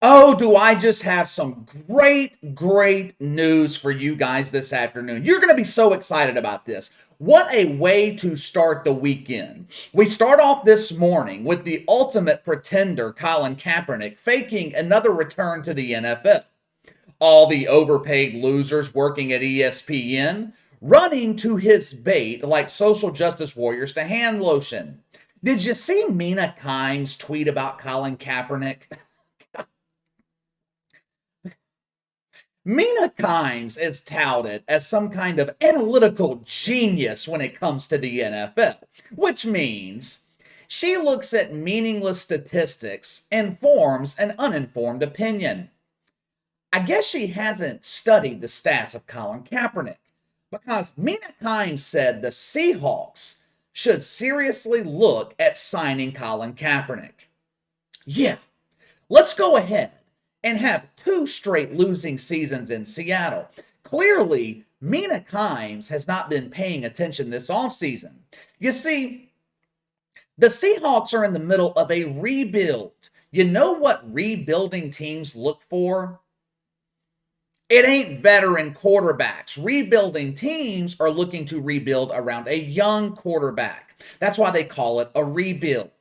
Oh, do I just have some great news for you guys this afternoon. You're going to be so excited about this. What a way to start the weekend. We start off this morning with the ultimate pretender, Colin Kaepernick, faking another return to the NFL. All the overpaid losers working at ESPN running to his bait like social justice warriors to hand lotion. Did you see Mina Kimes tweet about Colin Kaepernick? Mina Kimes is touted as some kind of analytical genius when it comes to the NFL, which means she looks at meaningless statistics and forms an uninformed opinion. I guess she hasn't studied the stats of Colin Kaepernick because Mina Kimes said the Seahawks should seriously look at signing Colin Kaepernick. Yeah, let's go ahead and have two straight losing seasons in Seattle. Clearly, Mina Kimes has not been paying attention this offseason. You see, the Seahawks are in the middle of a rebuild. You know what rebuilding teams look for? It ain't veteran quarterbacks. Rebuilding teams are looking to rebuild around a young quarterback. That's why they call it a rebuild.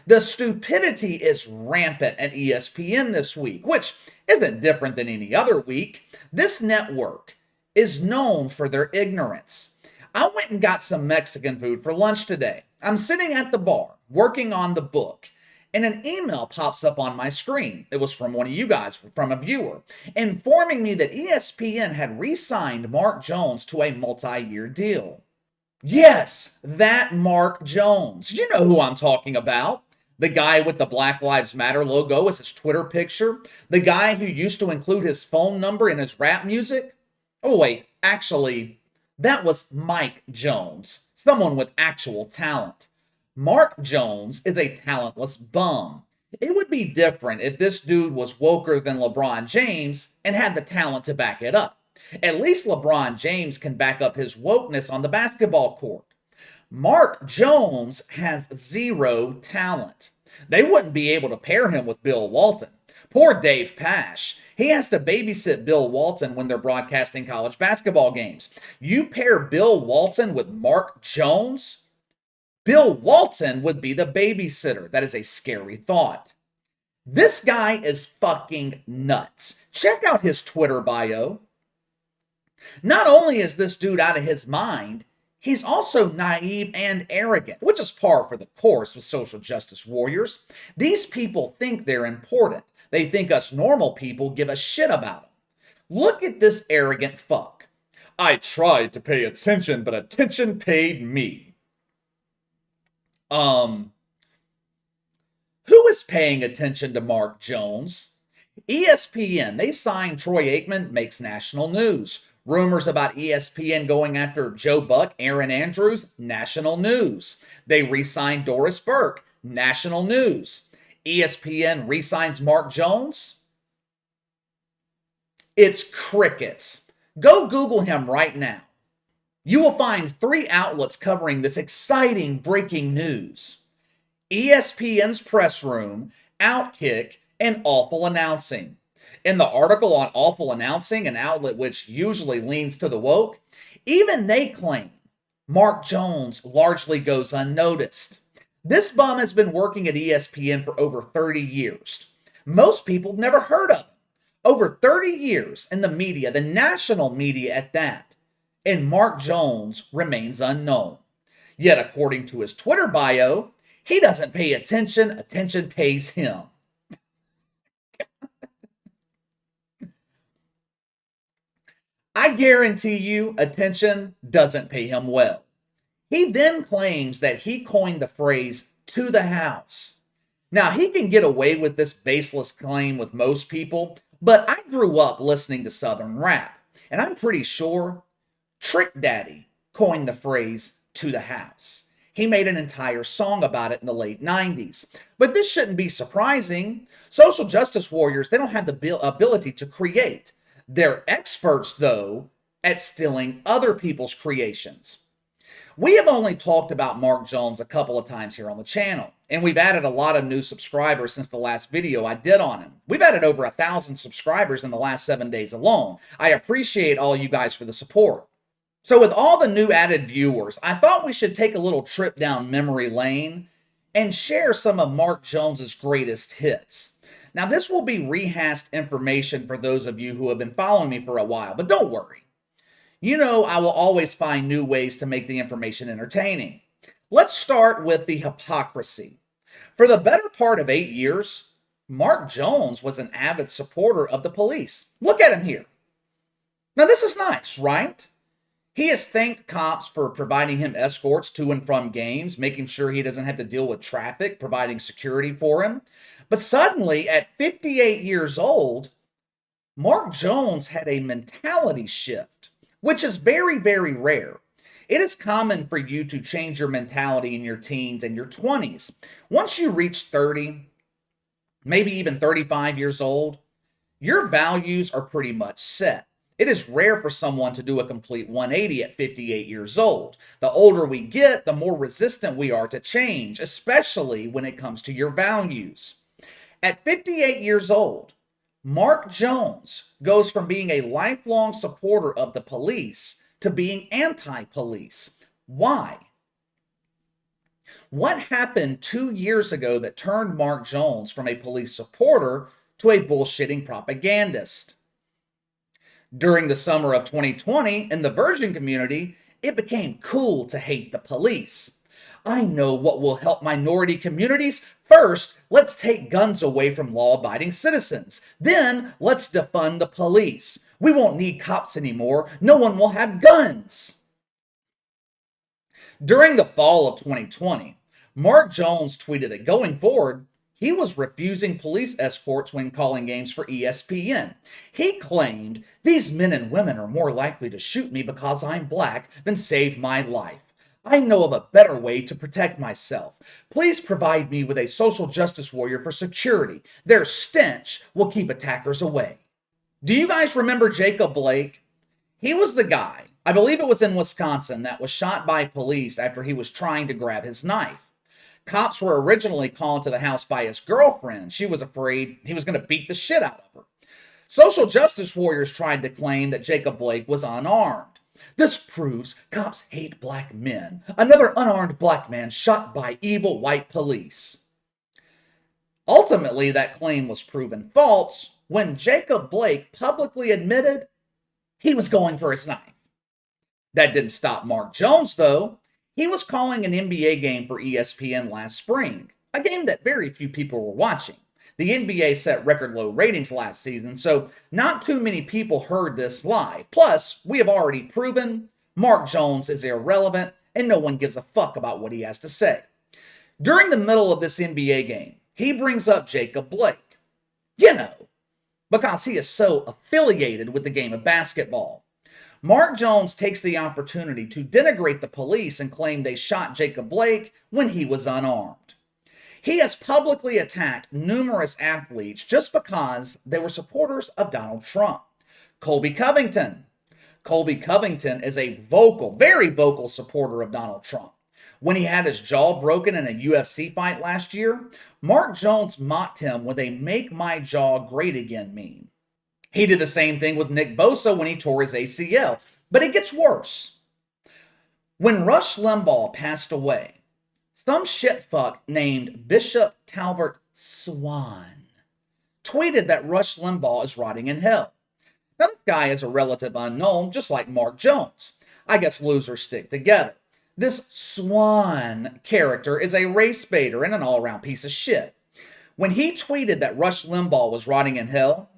The stupidity is rampant at ESPN this week, which isn't different than any other week. This network is known for their ignorance. I went and got some Mexican food for lunch today. I'm sitting at the bar, working on the book, and an email pops up on my screen. It was from one of you guys, from a viewer, informing me that ESPN had re-signed Mark Jones to a multi-year deal. Yes, that Mark Jones. You know who I'm talking about. The guy with the Black Lives Matter logo as his Twitter picture. The guy who used to include his phone number in his rap music. Oh, wait, actually, that was Mike Jones, someone with actual talent. Mark Jones is a talentless bum. It would be different if this dude was woker than LeBron James and had the talent to back it up. At least LeBron James can back up his wokeness on the basketball court. Mark Jones has zero talent. They wouldn't be able to pair him with Bill Walton. Poor Dave Pasch. He has to babysit Bill Walton when they're broadcasting college basketball games. You pair Bill Walton with Mark Jones? Bill Walton would be the babysitter. That is a scary thought. This guy is fucking nuts. Check out his Twitter bio. Not only is this dude out of his mind, he's also naive and arrogant, which is par for the course with social justice warriors. These people think they're important. They think us normal people give a shit about them. Look at this arrogant fuck. I tried to pay attention, but attention paid me. Who is paying attention to Mark Jones? ESPN, they signed Troy Aikman, makes national news. Rumors about ESPN going after Joe Buck, Aaron Andrews, national news. They re-signed Doris Burke, national news. ESPN re-signs Mark Jones? It's crickets. Go Google him right now. You will find 3 outlets covering this exciting breaking news. ESPN's press room, Outkick, and Awful Announcing. In the article on Awful Announcing, an outlet which usually leans to the woke, even they claim Mark Jones largely goes unnoticed. This bum has been working at ESPN for over 30 years. Most people have never heard of him. Over 30 years in the media, the national media at that. And Mark Jones remains unknown. Yet, according to his Twitter bio, he doesn't pay attention, attention pays him. I guarantee you, attention doesn't pay him well. He then claims that he coined the phrase, to the house. Now, he can get away with this baseless claim with most people, but I grew up listening to Southern rap, and I'm pretty sure Trick Daddy coined the phrase, to the house. He made an entire song about it in the late 90s. But this shouldn't be surprising. Social justice warriors, they don't have the ability to create. They're experts, though, at stealing other people's creations. We have only talked about Mark Jones a couple of times here on the channel, And we've added a lot of new subscribers since the last video I did on him. We've added over 1,000 subscribers in the last 7 days alone. I appreciate all you guys for the support. So with all the new added viewers, I thought we should take a little trip down memory lane and share some of Mark Jones's greatest hits. Now this will be rehashed information for those of you who have been following me for a while, but don't worry. You know I will always find new ways to make the information entertaining. Let's start with the hypocrisy. For the better part of 8 years, Mark Jones was an avid supporter of the police. Look at him here. Now this is nice, right? He has thanked cops for providing him escorts to and from games, making sure he doesn't have to deal with traffic, providing security for him. But suddenly, at 58 years old, Mark Jones had a mentality shift, which is very, very rare. It is common for you to change your mentality in your teens and your 20s. Once you reach 30, maybe even 35 years old, your values are pretty much set. It is rare for someone to do a complete 180 at 58 years old. The older we get, the more resistant we are to change, especially when it comes to your values. At 58 years old, Mark Jones goes from being a lifelong supporter of the police to being anti-police. Why? What happened 2 years ago that turned Mark Jones from a police supporter to a bullshitting propagandist? During the summer of 2020, in the virgin community, it became cool to hate the police. I know what will help minority communities. First, let's take guns away from law-abiding citizens. Then, let's defund the police. We won't need cops anymore. No one will have guns. During the fall of 2020, Mark Jones tweeted that going forward, he was refusing police escorts when calling games for ESPN. He claimed, "These men and women are more likely to shoot me because I'm black than save my life. I know of a better way to protect myself. Please provide me with a social justice warrior for security. Their stench will keep attackers away." Do you guys remember Jacob Blake? He was the guy, I believe it was in Wisconsin, that was shot by police after he was trying to grab his knife. Cops were originally called to the house by his girlfriend. She was afraid he was going to beat the shit out of her. Social justice warriors tried to claim that Jacob Blake was unarmed. This proves cops hate black men. Another unarmed black man shot by evil white police. Ultimately, that claim was proven false when Jacob Blake publicly admitted he was going for his knife. That didn't stop Mark Jones, though. He was calling an NBA game for ESPN last spring, a game that very few people were watching. The NBA set record low ratings last season, so not too many people heard this live. Plus, we have already proven Mark Jones is irrelevant and no one gives a fuck about what he has to say. During the middle of this NBA game, he brings up Jacob Blake. You know, because he is so affiliated with the game of basketball. Mark Jones takes the opportunity to denigrate the police and claim they shot Jacob Blake when he was unarmed. He has publicly attacked numerous athletes just because they were supporters of Donald Trump. Colby Covington. Colby Covington is a vocal, very vocal supporter of Donald Trump. When he had his jaw broken in a UFC fight last year, Mark Jones mocked him with a "make my jaw great again" meme. He did the same thing with Nick Bosa when he tore his ACL. But it gets worse. When Rush Limbaugh passed away, some shitfuck named Bishop Talbert Swan tweeted that Rush Limbaugh is rotting in hell. Now, this guy is a relative unknown, just like Mark Jones. I guess losers stick together. This Swan character is a race baiter and an all-around piece of shit. When he tweeted that Rush Limbaugh was rotting in hell,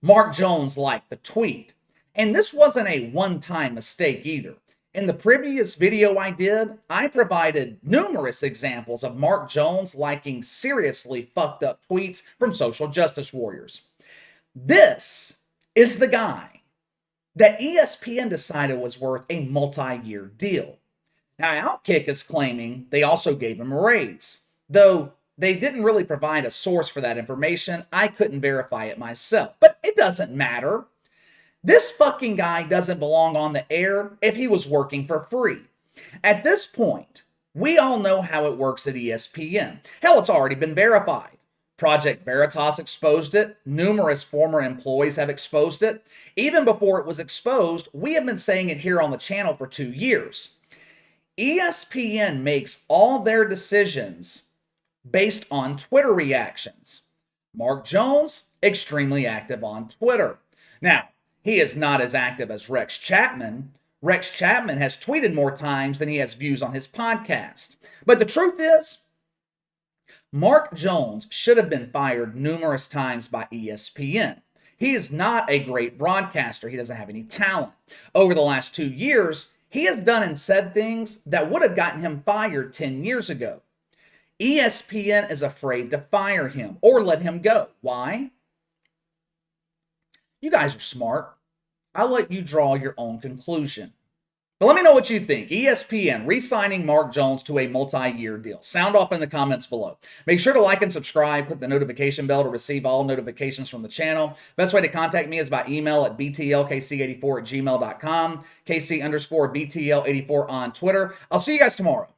Mark Jones liked the tweet. And this wasn't a one-time mistake either. In the previous video I did, I provided numerous examples of Mark Jones liking seriously fucked up tweets from social justice warriors. This is the guy that ESPN decided was worth a multi-year deal. Now, Outkick is claiming they also gave him a raise. Though they didn't really provide a source for that information, I couldn't verify it myself. But it doesn't matter. This fucking guy doesn't belong on the air if he was working for free. At this point, We all know how it works at ESPN. Hell, it's already been verified. Project Veritas exposed it. Numerous former employees have exposed it. Even before it was exposed, we have been saying it here on the channel for 2 years. ESPN makes all their decisions based on Twitter reactions. Mark Jones, extremely active on Twitter. Now, he is not as active as Rex Chapman. Rex Chapman has tweeted more times than he has views on his podcast. But the truth is, Mark Jones should have been fired numerous times by ESPN. He is not a great broadcaster. He doesn't have any talent. Over the last 2 years, he has done and said things that would have gotten him fired 10 years ago. ESPN is afraid to fire him or let him go. Why? You guys are smart. I'll let you draw your own conclusion. But let me know what you think. ESPN re-signing Mark Jones to a multi-year deal. Sound off in the comments below. Make sure to like and subscribe. Click the notification bell to receive all notifications from the channel. Best way to contact me is by email at btlkc84@gmail.com. KC_BTL84 on Twitter. I'll see you guys tomorrow.